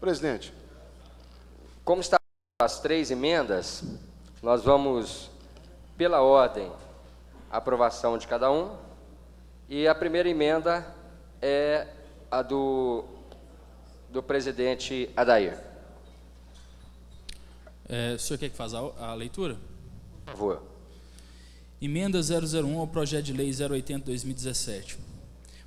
Presidente. Como estão as três emendas, nós vamos, pela ordem, aprovação de cada um. E a primeira emenda é a do presidente Adair. O senhor quer que faça a leitura? Por favor. Emenda 001 ao projeto de lei 080/2017.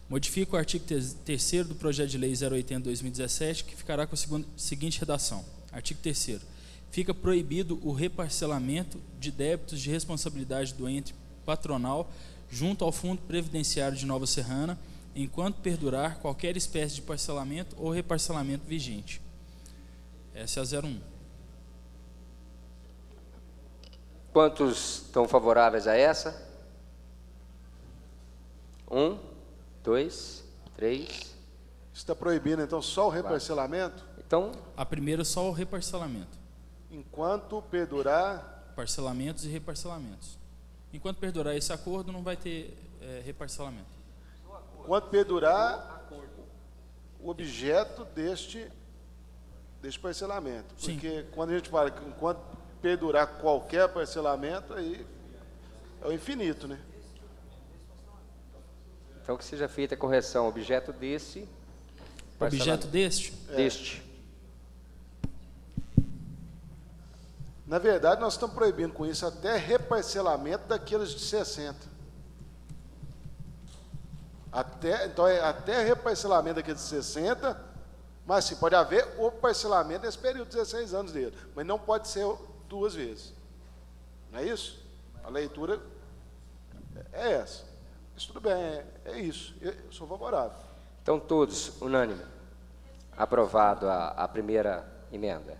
Modifica o artigo 3º do projeto de lei 080/2017, que ficará com a seguinte redação. Artigo 3º. Fica proibido o reparcelamento de débitos de responsabilidade do ente patronal junto ao Fundo Previdenciário de Nova Serrana, enquanto perdurar qualquer espécie de parcelamento ou reparcelamento vigente. Essa é a 01. Quantos estão favoráveis a essa? 1, 2, 3. Está proibindo, então, só o reparcelamento? Então, A primeira só o reparcelamento. Enquanto perdurar... Parcelamentos e reparcelamentos. Enquanto perdurar esse acordo, não vai ter reparcelamento. Enquanto perdurar o objeto deste parcelamento. Sim. Porque quando a gente fala que enquanto perdurar qualquer parcelamento, aí é o infinito, né? então que seja feita a correção. Objeto desse... Objeto deste? Deste. Na verdade, nós estamos proibindo com isso até reparcelamento daqueles de 60. Então, é até reparcelamento daqueles de 60, mas sim, pode haver o parcelamento nesse período de 16 anos dele, mas não pode ser 2 vezes. Não é isso? A leitura é essa. Mas tudo bem, é isso. Eu sou favorável. Então, todos, unânime. Aprovado a primeira emenda.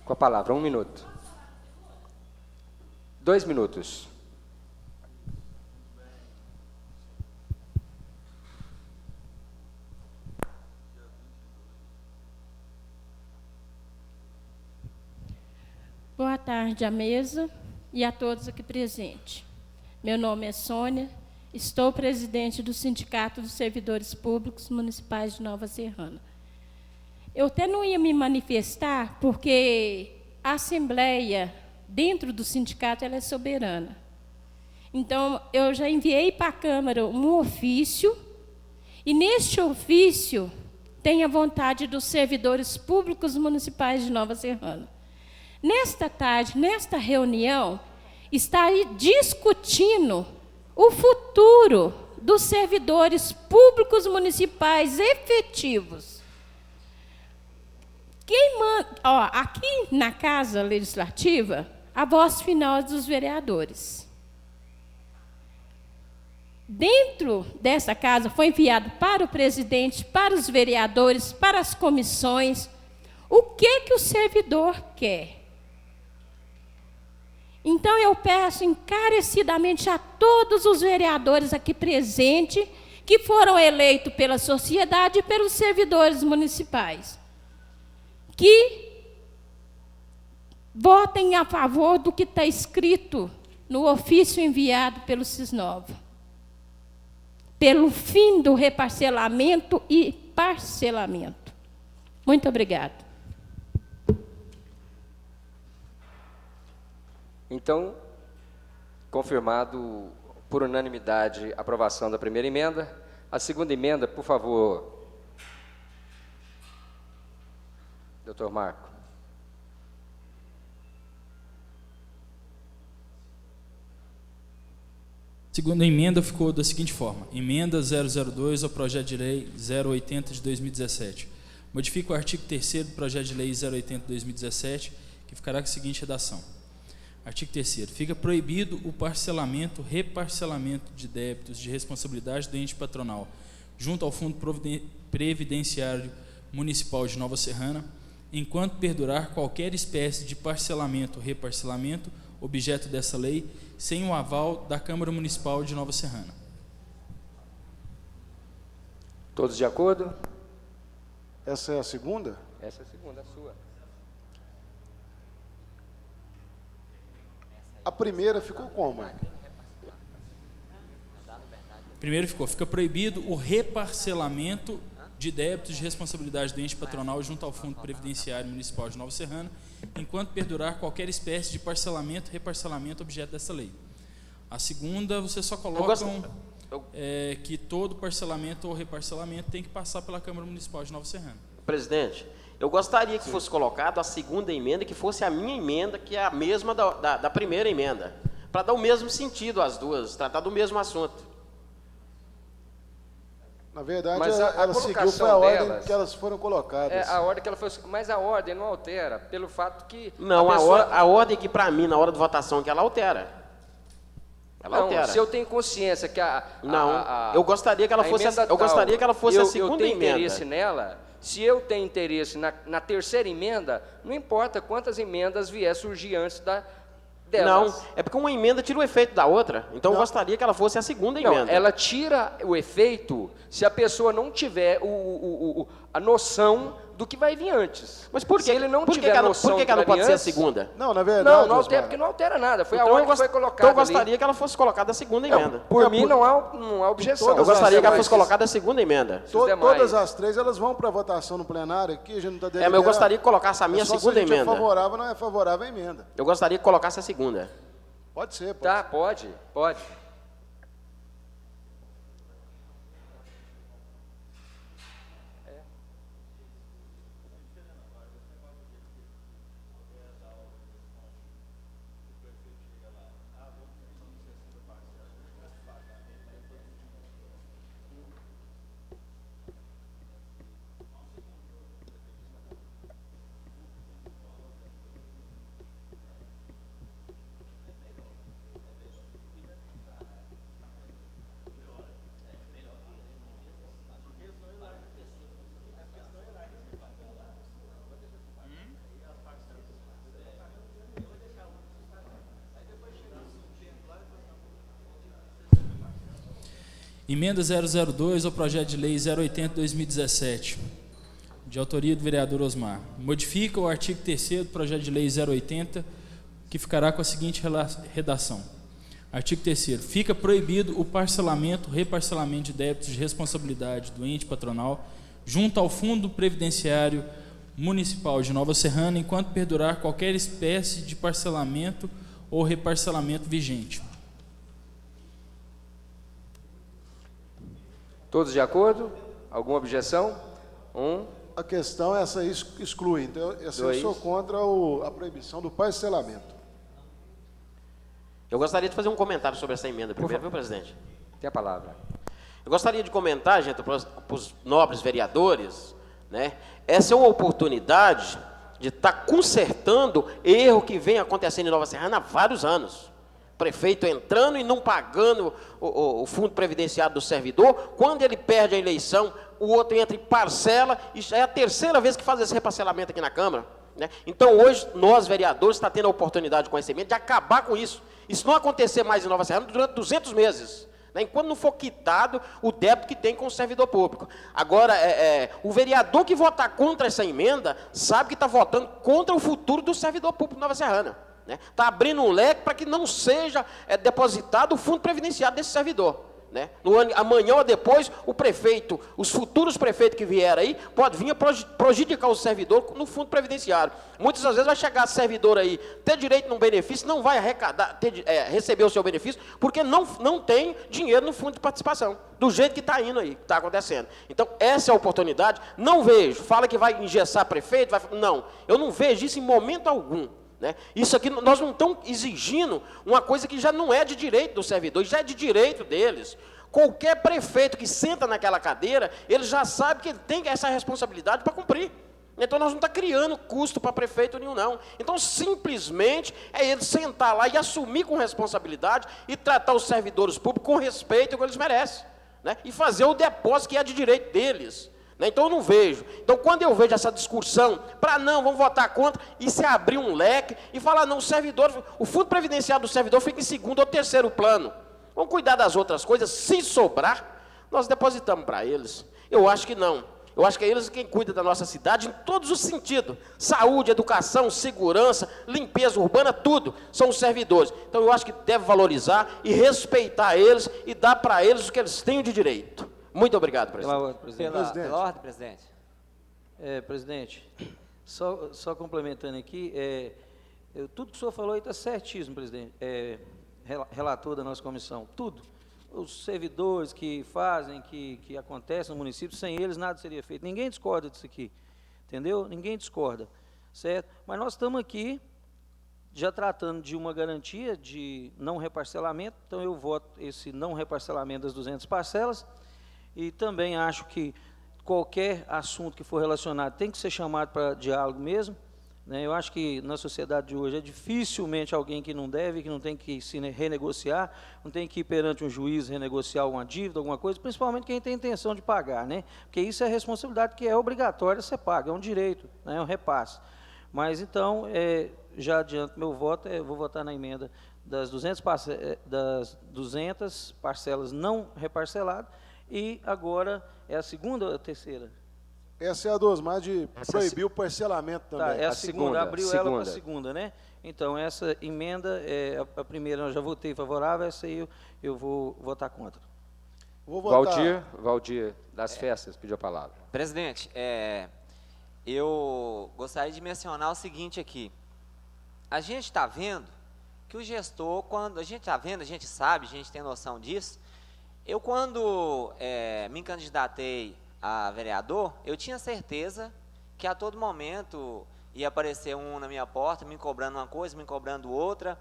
Com a palavra, 1 minuto. 2 minutos. Boa tarde à mesa e a todos aqui presentes. Meu nome é Sônia, estou presidente do Sindicato dos Servidores Públicos Municipais de Nova Serrana. Eu até não ia me manifestar, porque a Assembleia, dentro do sindicato, ela é soberana. Então, eu já enviei para a Câmara um ofício, e neste ofício tem a vontade dos servidores públicos municipais de Nova Serrana. Nesta tarde, nesta reunião, está aí discutindo o futuro dos servidores públicos municipais efetivos. Aqui na Casa Legislativa, a voz final é dos vereadores. Dentro dessa casa foi enviado para o presidente, para os vereadores, para as comissões, o que o servidor quer. Então, eu peço encarecidamente a todos os vereadores aqui presentes, que foram eleitos pela sociedade e pelos servidores municipais, que votem a favor do que está escrito no ofício enviado pelo Cisnova, pelo fim do reparcelamento e parcelamento. Muito obrigada. Então, confirmado por unanimidade a aprovação da primeira emenda. A segunda emenda, por favor, doutor Marco. Segunda emenda ficou da seguinte forma. Emenda 002 ao projeto de lei 080 de 2017. Modifica o artigo 3º do projeto de lei 080 de 2017, que ficará com a seguinte redação. Artigo 3º. Fica proibido o parcelamento, reparcelamento de débitos de responsabilidade do ente patronal junto ao Fundo Previdenciário Municipal de Nova Serrana, enquanto perdurar qualquer espécie de parcelamento ou reparcelamento objeto dessa lei, sem o aval da Câmara Municipal de Nova Serrana. Todos de acordo? Essa é a segunda? Essa é a segunda, a sua. A primeira ficou como? Primeiro fica proibido o reparcelamento de débitos de responsabilidade do ente patronal junto ao Fundo Previdenciário Municipal de Nova Serrana, enquanto perdurar qualquer espécie de parcelamento, reparcelamento objeto dessa lei. A segunda, você só colocam que todo parcelamento ou reparcelamento tem que passar pela Câmara Municipal de Nova Serrana. Presidente, eu gostaria que fosse colocado a segunda emenda, que fosse a minha emenda, que é a mesma da primeira emenda, para dar o mesmo sentido às duas, tratar do mesmo assunto. Na verdade, Mas a ela seguiu colocação foi a ordem delas- que elas foram colocadas. A ordem que ela foi, mas a ordem não altera, pelo fato que Não, pessoa, a ordem que, para mim, na hora de votação, que ela altera. Ela não, altera. se eu tenho consciência que eu gostaria que ela fosse a segunda eu tenho emenda. interesse nela, se eu tenho interesse na terceira emenda, não importa quantas emendas vier surgir antes delas. Não, é porque uma emenda tira o efeito da outra. Então eu gostaria que ela fosse a segunda Não, emenda. ela tira o efeito se a pessoa não tiver a noção do que vai vir antes. Mas por que Se ele não por que tiver que ela, noção por que do que ela vai vir pode ser a antes, segunda? Não, na verdade, Não, não altera, Osmar, porque não altera nada. Foi a Então, ordem que foi colocada então eu ali. gostaria que ela fosse colocada a segunda emenda. Por mim, não há objeção. Eu gostaria que ela Mas- fosse colocada a segunda emenda. demais. Todas as três elas vão para votação no plenário aqui, a gente não está Mas eu gostaria que colocasse a minha só segunda se a gente emenda. é favorável ou não é favorável à emenda. Eu gostaria que colocasse a segunda. Pode ser, pode. Tá, pode. Emenda 002 ao projeto de lei 080/2017, de autoria do vereador Osmar. Modifica o artigo 3º do projeto de lei 080, que ficará com a seguinte redação. Artigo 3º. Fica proibido o parcelamento, reparcelamento de débitos de responsabilidade do ente patronal junto ao Fundo Previdenciário Municipal de Nova Serrana, enquanto perdurar qualquer espécie de parcelamento ou reparcelamento vigente. Todos de acordo? Alguma objeção? A questão é essa exclui. Então, eu sou contra a proibição do parcelamento. Eu gostaria de fazer um comentário sobre essa emenda primeiro, viu, presidente? Tem a palavra. Eu gostaria de comentar, gente, para os nobres vereadores, né? Essa é uma oportunidade de estar consertando erro que vem acontecendo em Nova Serrana há vários anos. Prefeito entrando e não pagando o fundo previdenciário do servidor, quando ele perde a eleição, o outro entra e parcela, e já é a terceira vez que faz esse reparcelamento aqui na Câmara, né? Então, hoje, nós, vereadores, estamos tendo a oportunidade com esse emenda de acabar com isso. Isso não acontecer mais em Nova Serrana durante 200 meses, né? Enquanto não for quitado o débito que tem com o servidor público. Agora, o vereador que votar contra essa emenda, sabe que está votando contra o futuro do servidor público de Nova Serrana. Está abrindo um leque para que não seja depositado o fundo previdenciário desse servidor, né? Amanhã ou depois, o prefeito, os futuros prefeitos que vierem aí, pode vir a prejudicar o servidor no fundo previdenciário. Muitas das vezes vai chegar servidor aí, ter direito num benefício, não vai arrecadar, receber o seu benefício, porque não tem dinheiro no fundo de participação, do jeito que está indo aí, que está acontecendo. Então, essa é a oportunidade. Não vejo, fala que vai engessar prefeito, não, eu não vejo isso em momento algum. Né? Isso aqui, nós não estamos exigindo uma coisa que já não é de direito do servidor, já é de direito deles. Qualquer prefeito que senta naquela cadeira, ele já sabe que ele tem essa responsabilidade para cumprir. Então, nós não estamos criando custo para prefeito nenhum, não. Então, simplesmente, é ele sentar lá e assumir com responsabilidade e tratar os servidores públicos com respeito que eles merecem, né? E fazer o depósito que é de direito deles. Então, eu não vejo. Então, quando eu vejo essa discussão, vamos votar contra, e se abrir um leque, e falar, não, o fundo previdenciário do servidor fica em segundo ou terceiro plano. Vamos cuidar das outras coisas, se sobrar, nós depositamos para eles. Eu acho que não. Eu acho que é eles quem cuida da nossa cidade em todos os sentidos. Saúde, educação, segurança, limpeza urbana, tudo. São os servidores. Então, eu acho que deve valorizar e respeitar eles e dar para eles o que eles têm de direito. Muito obrigado, presidente. Pela ordem, presidente. Presidente. Pela ordem, presidente. Presidente, só complementando aqui, tudo que o senhor falou aí está certíssimo, presidente, relator da nossa comissão, tudo. Os servidores que fazem, que acontecem no município, sem eles nada seria feito. Ninguém discorda disso aqui, entendeu? Ninguém discorda, certo? Mas nós estamos aqui já tratando de uma garantia de não reparcelamento, então eu voto esse não reparcelamento das 200 parcelas, e também acho que qualquer assunto que for relacionado tem que ser chamado para diálogo mesmo, né? Eu acho que na sociedade de hoje é dificilmente alguém que não deve, que não tem que se renegociar, não tem que ir perante um juiz renegociar uma dívida, alguma coisa, principalmente quem tem intenção de pagar, né? Porque isso é responsabilidade que é obrigatória ser paga, é um direito, né? É um repasse. Mas então, já adianto meu voto, vou votar na emenda das 200 parcelas não reparceladas, e agora é a segunda ou a terceira? Essa é a do Osmar de proibir o parcelamento também. Tá, é a segunda, segunda, abriu ela para a segunda. segunda, né? Então, essa emenda, a primeira eu já votei favorável, essa aí eu vou votar contra. Vou votar. Valdir das Festas pediu a palavra. Presidente, eu gostaria de mencionar o seguinte aqui. A gente está vendo que o gestor, quando a gente está vendo, a gente sabe, a gente tem noção disso. Eu, quando me candidatei a vereador, eu tinha certeza que a todo momento ia aparecer um na minha porta, me cobrando uma coisa, me cobrando outra.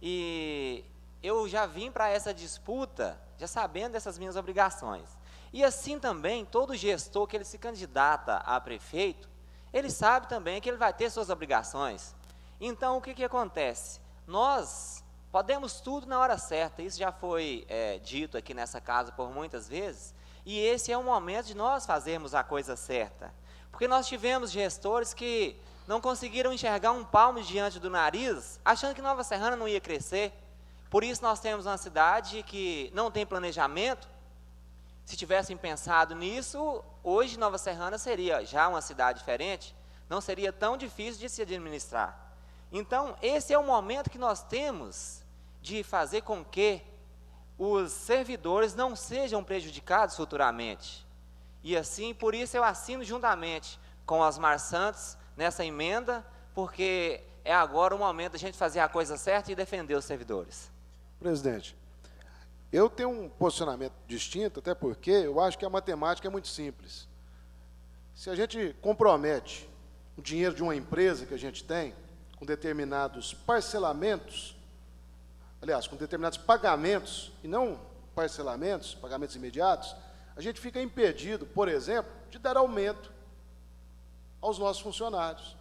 E eu já vim para essa disputa já sabendo dessas minhas obrigações. E assim também, todo gestor que ele se candidata a prefeito, ele sabe também que ele vai ter suas obrigações. Então, o que acontece? Nós podemos tudo na hora certa, isso já foi dito aqui nessa casa por muitas vezes, e esse é o momento de nós fazermos a coisa certa. Porque nós tivemos gestores que não conseguiram enxergar um palmo diante do nariz, achando que Nova Serrana não ia crescer. Por isso nós temos uma cidade que não tem planejamento. Se tivessem pensado nisso, hoje Nova Serrana seria já uma cidade diferente, não seria tão difícil de se administrar. Então, esse é o momento que nós temos de fazer com que os servidores não sejam prejudicados futuramente. E assim, por isso eu assino juntamente com Osmar Santos nessa emenda, porque é agora o momento da gente fazer a coisa certa e defender os servidores. Presidente, eu tenho um posicionamento distinto, até porque eu acho que a matemática é muito simples. Se a gente compromete o dinheiro de uma empresa que a gente tem, com determinados parcelamentos, aliás, com determinados pagamentos, e não parcelamentos, pagamentos imediatos, a gente fica impedido, por exemplo, de dar aumento aos nossos funcionários.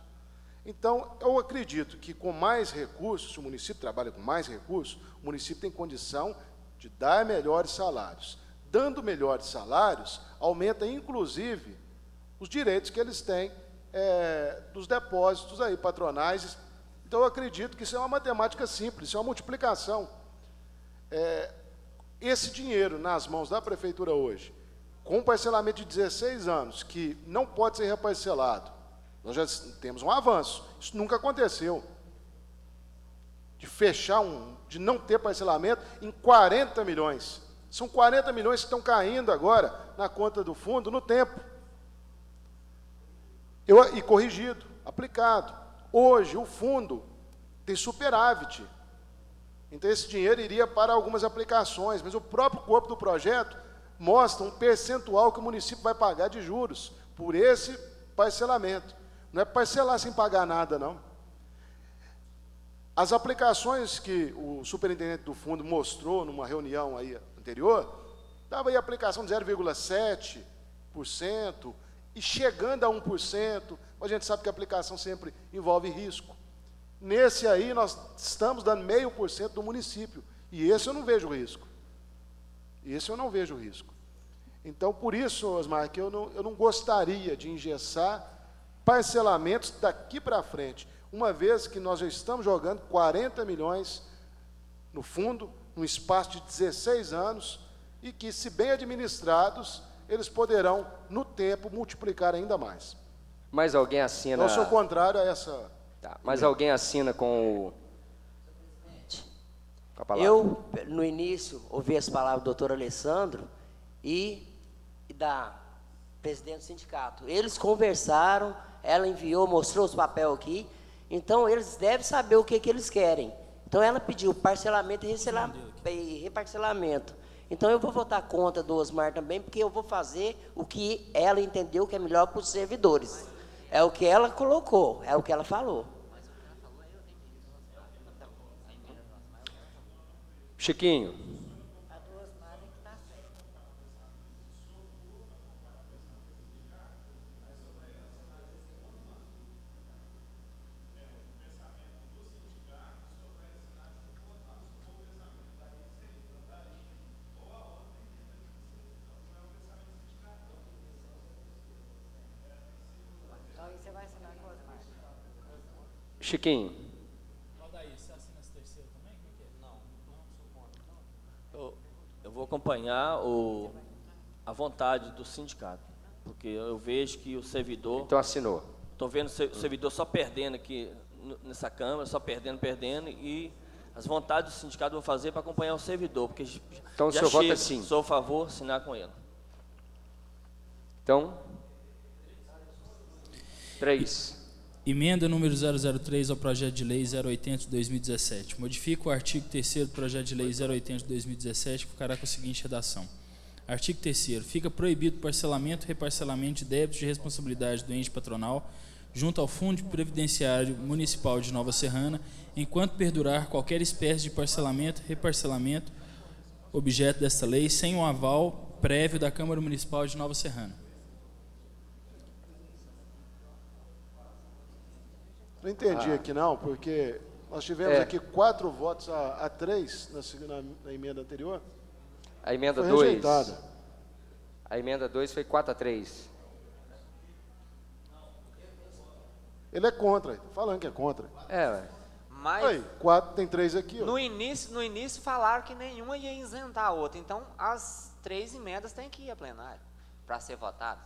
Então, eu acredito que com mais recursos, se o município trabalha com mais recursos, o município tem condição de dar melhores salários. Dando melhores salários, aumenta, inclusive, os direitos que eles têm dos depósitos aí, patronais. Então, eu acredito que isso é uma matemática simples, isso é uma multiplicação. Esse dinheiro nas mãos da prefeitura hoje, com um parcelamento de 16 anos, que não pode ser reparcelado, nós já temos um avanço. Isso nunca aconteceu. De fechar de não ter parcelamento em 40 milhões. São 40 milhões que estão caindo agora na conta do fundo no tempo. E corrigido, aplicado. Hoje, o fundo tem superávit. Então, esse dinheiro iria para algumas aplicações, mas o próprio corpo do projeto mostra um percentual que o município vai pagar de juros por esse parcelamento. Não é parcelar sem pagar nada, não. As aplicações que o superintendente do fundo mostrou numa reunião aí anterior, dava aí aplicação de 0,7% e chegando a 1%, mas a gente sabe que a aplicação sempre envolve risco. Nesse aí, nós estamos dando 0,5% do município, e esse eu não vejo risco. Então, por isso, Osmar, que eu não gostaria de engessar parcelamentos daqui para frente, uma vez que nós já estamos jogando 40 milhões no fundo, num espaço de 16 anos, e que, se bem administrados, eles poderão, no tempo, multiplicar ainda mais. Mas alguém assina... Então, eu sou contrário a essa... Tá, mas alguém assina com a palavra? Eu, no início, ouvi as palavras do doutor Alessandro e e da presidente do sindicato. Eles conversaram, ela enviou, mostrou os papéis aqui, então eles devem saber o que eles querem. Então ela pediu parcelamento e reparcelamento. Então eu vou votar contra do Osmar também, porque eu vou fazer o que ela entendeu que é melhor para os servidores. É o que ela colocou, é o que ela falou. Chiquinho. Chiquinho. Eu vou acompanhar a vontade do sindicato, porque eu vejo que o servidor... Então assinou. Estou vendo o servidor só perdendo aqui nessa Câmara, só perdendo, e as vontades do sindicato eu vou fazer para acompanhar o servidor, porque então o senhor vota sim. Sou a favor de assinar com ele. Então, 3. Emenda número 003 ao projeto de lei 080 de 2017. Modifica o artigo 3º do projeto de lei 080 de 2017, que ficará com a seguinte redação. Artigo 3º. Fica proibido parcelamento e reparcelamento de débitos de responsabilidade do ente patronal junto ao Fundo Previdenciário Municipal de Nova Serrana, enquanto perdurar qualquer espécie de parcelamento e reparcelamento objeto desta lei, sem o aval prévio da Câmara Municipal de Nova Serrana. Não entendi aqui não, porque nós tivemos aqui 4 votos a 3 na emenda anterior. A emenda foi 2. rejeitada. A emenda 2 foi 4-3. Ele é contra, estou falando que é contra. Ué. Mas Aí, 4, tem 3 aqui. Ó. no início falaram que nenhuma ia isentar a outra. Então, as 3 emendas têm que ir a plenário para ser votadas.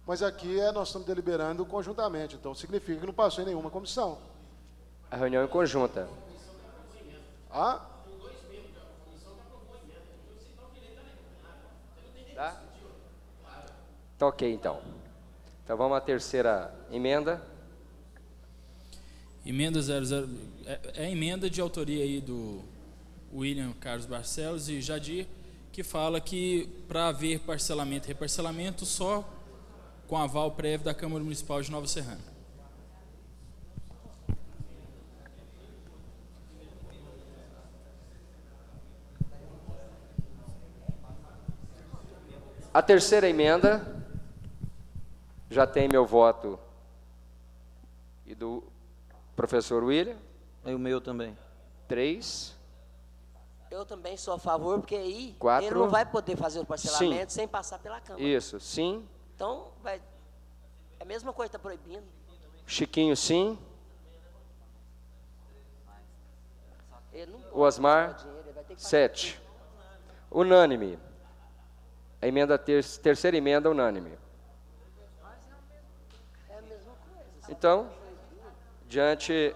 Mas aqui nós estamos deliberando conjuntamente, então significa que não passou em nenhuma comissão. A reunião é conjunta. Ah? Tá? Tá ok, então. Então vamos à terceira emenda. Emenda 00... É a emenda de autoria aí do William Carlos Barcelos e Jadir, que fala que para haver parcelamento e reparcelamento só com aval prévio da Câmara Municipal de Nova Serrana. A terceira emenda já tem meu voto e do professor William. E o meu também. 3. Eu também sou a favor, porque aí 4. ele não vai poder fazer o parcelamento Sim. sem passar pela Câmara. Isso, sim. Então, é a mesma coisa que está proibindo. Chiquinho, sim. Ele não pode O Osmar, gastar dinheiro, ele vai ter que pagar 7. Unânime. A emenda terceira emenda unânime. É a mesma coisa. Então, diante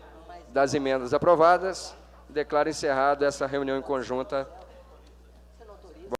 das emendas aprovadas, declaro encerrado essa reunião em conjunta